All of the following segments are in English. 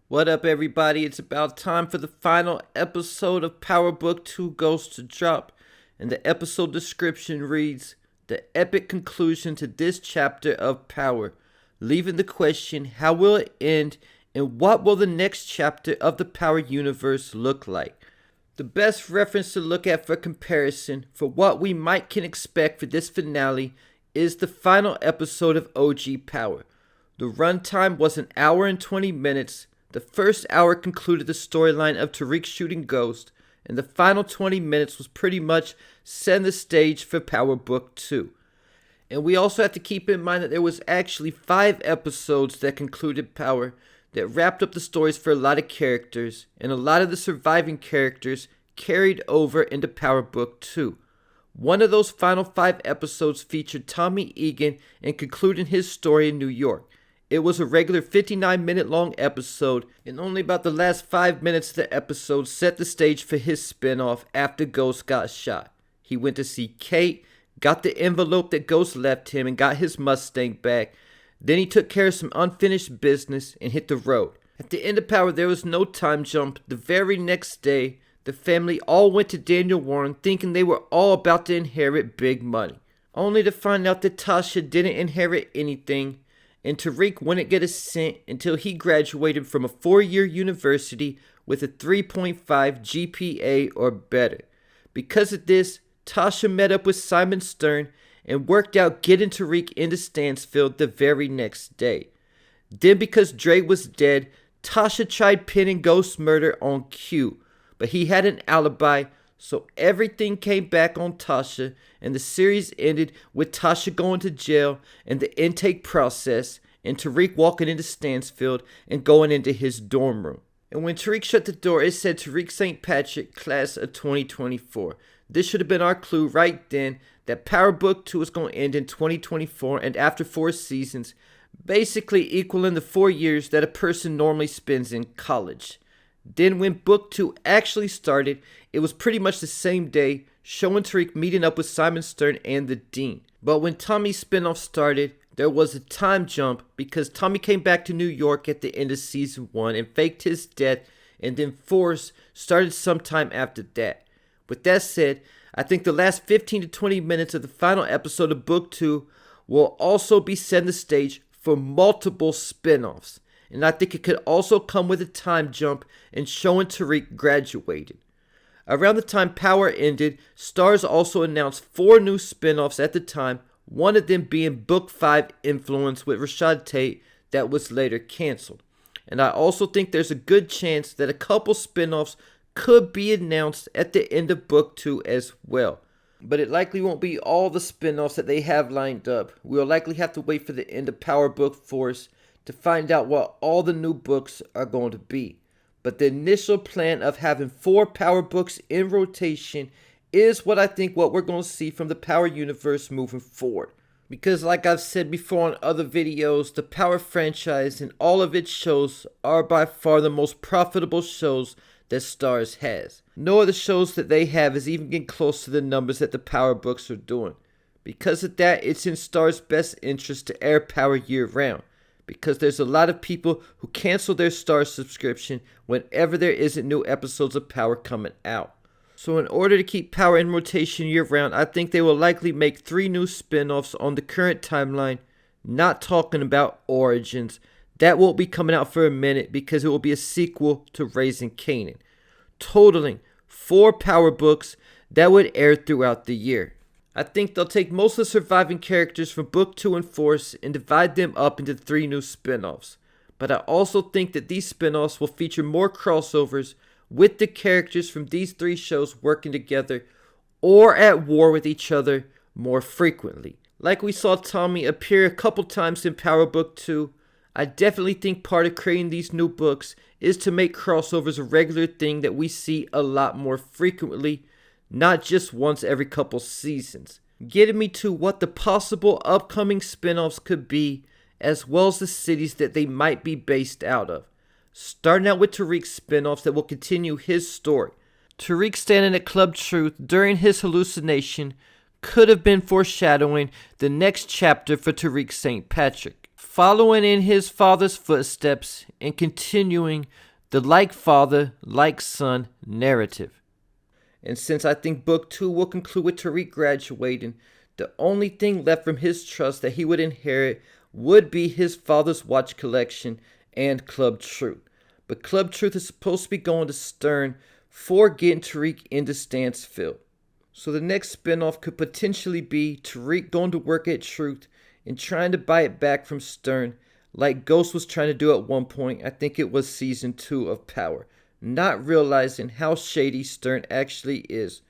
What up, everybody? It's about time for the final episode of Power Book 2 Ghost to drop, and the episode description reads, "The epic conclusion to this chapter of Power, leaving the question, how will it end, and what will the next chapter of the Power universe look like?" The best reference to look at for comparison for what we can expect for this finale is the final episode of OG Power. The runtime was an hour and 20 minutes. The first hour concluded the storyline of Tariq shooting Ghost, and the final 20 minutes was pretty much setting the stage for Power Book 2. And we also have to keep in mind that there was actually 5 episodes that concluded Power that wrapped up the stories for a lot of characters, and a lot of the surviving characters carried over into Power Book 2. One of those final 5 episodes featured Tommy Egan and concluding his story in New York. It was a regular 59-minute long episode, and only about the last 5 minutes of the episode set the stage for his spinoff after Ghost got shot. He went to see Kate, got the envelope that Ghost left him, and got his Mustang back. Then he took care of some unfinished business and hit the road. At the end of Power, there was no time jump. The very next day, the family all went to Daniel Warren thinking they were all about to inherit big money, only to find out that Tasha didn't inherit anything, and Tariq wouldn't get a cent until he graduated from a 4-year university with a 3.5 GPA or better. Because of this, Tasha met up with Simon Stern and worked out getting Tariq into Stansfield the very next day. Then because Dre was dead, Tasha tried pinning Ghost's murder on Q, but he had an alibi, so everything came back on Tasha, and the series ended with Tasha going to jail and the intake process, and Tariq walking into Stansfield and going into his dorm room. And when Tariq shut the door, it said Tariq St. Patrick, class of 2024. This should have been our clue right then that Power Book 2 is going to end in 2024 and after 4 seasons, basically equaling the 4 years that a person normally spends in college. Then when Book 2 actually started, it was pretty much the same day, showing Tariq meeting up with Simon Stern and the Dean. But when Tommy's spinoff started, there was a time jump because Tommy came back to New York at the end of season 1 and faked his death, and then Force started sometime after that. With that said, I think the last 15 to 20 minutes of the final episode of Book 2 will also be setting the stage for multiple spinoffs. And I think it could also come with a time jump and showing Tariq graduated. Around the time Power ended, Starz also announced 4 new spinoffs at the time, one of them being Book 5 Influence with Rashad Tate that was later canceled. And I also think there's a good chance that a couple spinoffs could be announced at the end of Book 2 as well. But it likely won't be all the spinoffs that they have lined up. We'll likely have to wait for the end of Power Book Force to find out what all the new books are going to be. But the initial plan of having 4 Power Books in rotation is what I think what we're going to see from the Power universe moving forward. Because like I've said before on other videos, the Power franchise and all of its shows are by far the most profitable shows that Starz has. No other shows that they have is even getting close to the numbers that the Power Books are doing. Because of that, it's in Starz' best interest to air Power year-round, because there's a lot of people who cancel their Starz subscription whenever there isn't new episodes of Power coming out. So in order to keep Power in rotation year-round, I think they will likely make 3 new spin-offs on the current timeline, not talking about Origins. That won't be coming out for a minute because it will be a sequel to Raising Kanan, totaling 4 Power Books that would air throughout the year. I think they'll take most of the surviving characters from Book 2 and Force and divide them up into 3 new spin-offs. But I also think that these spin-offs will feature more crossovers with the characters from these 3 shows working together or at war with each other more frequently. Like we saw Tommy appear a couple times in Power Book 2, I definitely think part of creating these new books is to make crossovers a regular thing that we see a lot more frequently, not just once every couple seasons. Getting me to what the possible upcoming spin-offs could be, as well as the cities that they might be based out of. Starting out with Tariq's spin-offs that will continue his story. Tariq standing at Club Truth during his hallucination could have been foreshadowing the next chapter for Tariq St. Patrick. following in his father's footsteps and continuing the like father, like son narrative. And since I think book 2 will conclude with Tariq graduating, the only thing left from his trust that he would inherit would be his father's watch collection and Club Truth. But Club Truth is supposed to be going to Stern for getting Tariq into Stansfield. So the next spinoff could potentially be Tariq going to work at Truth and trying to buy it back from Stern, like Ghost was trying to do at one point. I think it was season 2 of Power, not realizing how shady Stern actually is.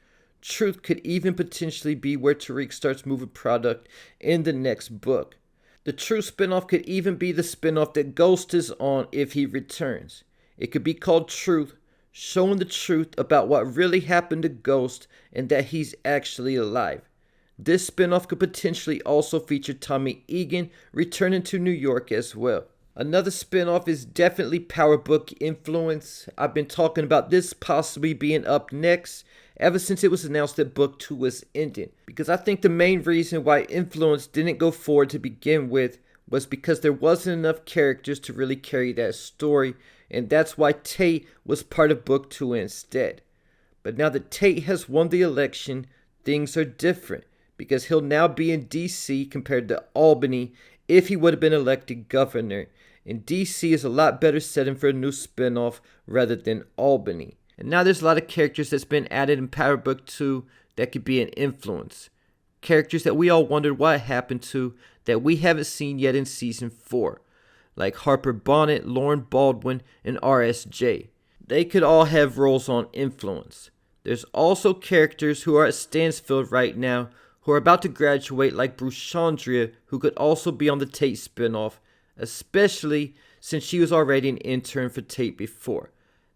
Truth could even potentially be where Tariq starts moving product in the next book. The Truth spinoff could even be the spinoff that Ghost is on if he returns. It could be called Truth, showing the truth about what really happened to Ghost and that he's actually alive. This spinoff could potentially also feature Tommy Egan returning to New York as well. Another spinoff is definitely Power Book Influence. I've been talking about this possibly being up next ever since it was announced that book 2 was ending, because I think the main reason why Influence didn't go forward to begin with was because there wasn't enough characters to really carry that story, and that's why Tate was part of book 2 instead. But now that Tate has won the election, things are different, because he'll now be in DC compared to Albany if he would have been elected governor. And DC is a lot better setting for a new spinoff rather than Albany. And now there's a lot of characters that's been added in Power Book 2 that could be an influence. Characters that we all wondered what happened to that we haven't seen yet in Season 4. Like Harper Bonnet, Lauren Baldwin, and RSJ. They could all have roles on influence. There's also characters who are at Stansfield right now who are about to graduate, like Bruce Chandria, who could also be on the Tate spinoff, especially since she was already an intern for Tate before.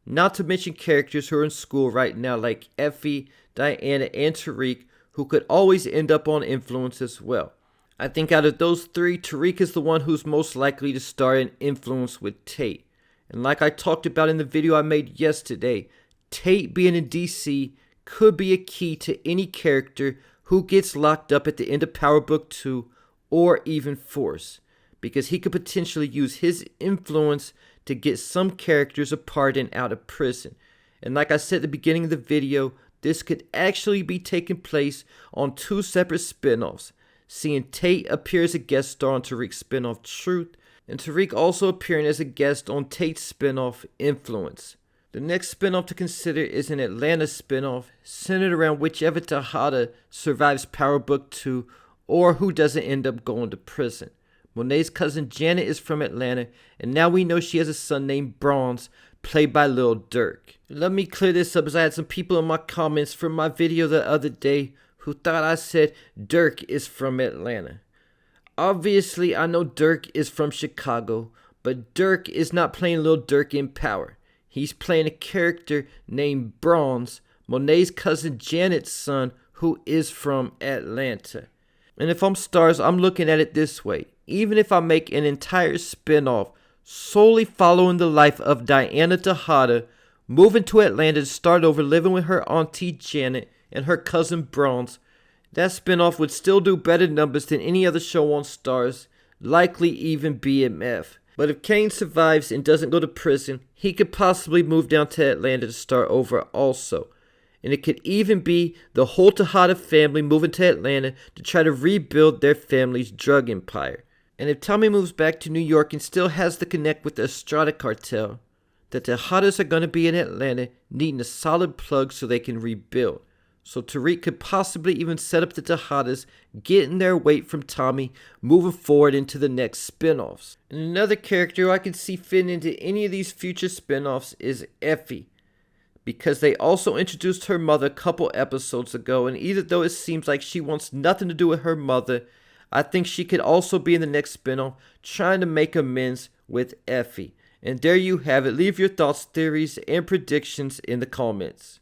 Not to mention characters who are in school right now like Effie, Diana, and Tariq, who could always end up on influence as well. I think out of those three, Tariq is the one who's most likely to star in influence with Tate. And like I talked about in the video I made yesterday, Tate being in DC could be a key to any character who gets locked up at the end of Power Book 2 or even Force, because he could potentially use his influence to get some characters a pardon out of prison. And like I said at the beginning of the video, this could actually be taking place on 2 separate spinoffs, seeing Tate appear as a guest star on Tariq's spinoff Truth, and Tariq also appearing as a guest on Tate's spinoff Influence. The next spinoff to consider is an Atlanta spinoff centered around whichever Tejada survives Power Book 2 or who doesn't end up going to prison. Monet's cousin Janet is from Atlanta, and now we know she has a son named Bronze, played by Lil Durk. Let me clear this up, as I had some people in my comments from my video the other day who thought I said Durk is from Atlanta. Obviously, I know Durk is from Chicago, but Durk is not playing Lil Durk in Power. He's playing a character named Bronze, Monet's cousin Janet's son, who is from Atlanta. And if I'm Starz, I'm looking at it this way. Even if I make an entire spinoff solely following the life of Diana Tejada, moving to Atlanta to start over living with her auntie Janet and her cousin Bronze, that spinoff would still do better numbers than any other show on Starz, likely even BMF. But if Kane survives and doesn't go to prison, he could possibly move down to Atlanta to start over also. And it could even be the whole Tejada family moving to Atlanta to try to rebuild their family's drug empire. And if Tommy moves back to New York and still has to connect with the Estrada cartel, the Tejadas are going to be in Atlanta needing a solid plug so they can rebuild. So Tariq could possibly even set up the Tejadas, getting their weight from Tommy, moving forward into the next spinoffs. And another character I can see fitting into any of these future spinoffs is Effie, because they also introduced her mother a couple episodes ago, and even though it seems like she wants nothing to do with her mother, I think she could also be in the next spinoff trying to make amends with Effie. And there you have it. Leave your thoughts, theories, and predictions in the comments.